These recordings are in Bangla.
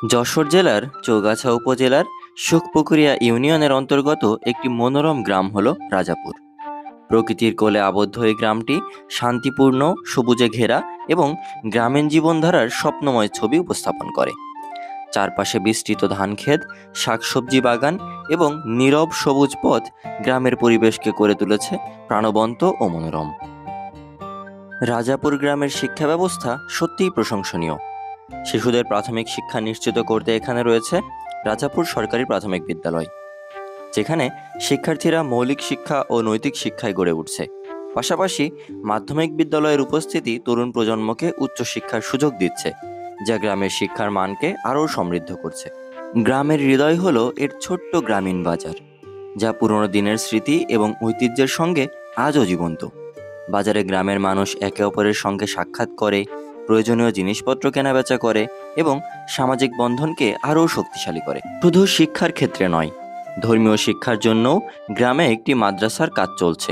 যশোর জেলার চৌগাছা উপজেলার সুখপুকুরিয়া ইউনিয়নের অন্তর্গত একটি মনোরম গ্রাম হল রাজাপুর। প্রকৃতির কোলে আবদ্ধ এই গ্রামটি শান্তিপূর্ণ, সবুজে ঘেরা এবং গ্রামীণ জীবনধারার স্বপ্নময় ছবি উপস্থাপন করে। চারপাশে বিস্তৃত ধানক্ষেত, শাকসবজি বাগান এবং নীরব সবুজ পথ গ্রামের পরিবেশকে করে তুলেছে প্রাণবন্ত ও মনোরম। রাজাপুর গ্রামের শিক্ষা ব্যবস্থা সত্যিই প্রশংসনীয়। শিশুদের প্রাথমিক শিক্ষা নিশ্চিত করতে এখানে রয়েছে রাজাপুর সরকারি প্রাথমিক বিদ্যালয়, যেখানে শিক্ষার্থীরা মৌলিক শিক্ষা ও নৈতিক শিক্ষায় গড়ে উঠছে। পাশাপাশি মাধ্যমিক বিদ্যালয়ের উপস্থিতি তরুণ প্রজন্মকে উচ্চশিক্ষার সুযোগ দিচ্ছে, যা গ্রামের শিক্ষার মানকে আরও সমৃদ্ধ করছে। গ্রামের হৃদয় হলো এর ছোট্ট গ্রামীণ বাজার, যা পুরনো দিনের স্মৃতি এবং ঐতিহ্যের সঙ্গে আজও জীবন্ত। বাজারে গ্রামের মানুষ একে অপরের সঙ্গে সাক্ষাৎ করে, প্রয়োজনীয় জিনিসপত্র কেনাবেচা করে এবং সামাজিক বন্ধনকে আরও শক্তিশালী করে। শুধু শিক্ষার ক্ষেত্রে নয়, ধর্মীয় শিক্ষার জন্যও গ্রামে একটি মাদ্রাসার কাজ চলছে।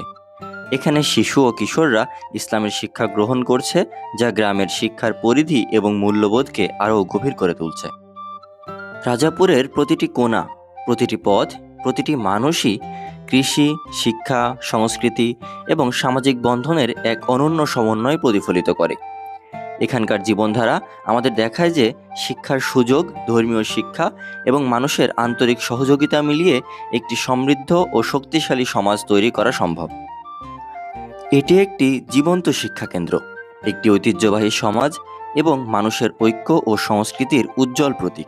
এখানে শিশু ও কিশোররা ইসলামের শিক্ষা গ্রহণ করছে, যা গ্রামের শিক্ষার পরিধি এবং মূল্যবোধকে আরও গভীর করে তুলছে। রাজাপুরের প্রতিটি কোণা, প্রতিটি পথ, প্রতিটি মানুষই কৃষি, শিক্ষা, সংস্কৃতি এবং সামাজিক বন্ধনের এক অনন্য সমন্বয় প্রতিফলিত করে। এখানকার জীবনধারা আমাদের দেখায় যে শিক্ষার সুযোগ, ধর্মীয় শিক্ষা এবং মানুষের আন্তরিক সহযোগিতা মিলিয়ে একটি সমৃদ্ধ ও শক্তিশালী সমাজ তৈরি করা সম্ভব। এটি একটি জীবন্ত শিক্ষা কেন্দ্র, একটি ঐতিহ্যবাহী সমাজ এবং মানুষের ঐক্য ও সংস্কৃতির উজ্জ্বল প্রতীক।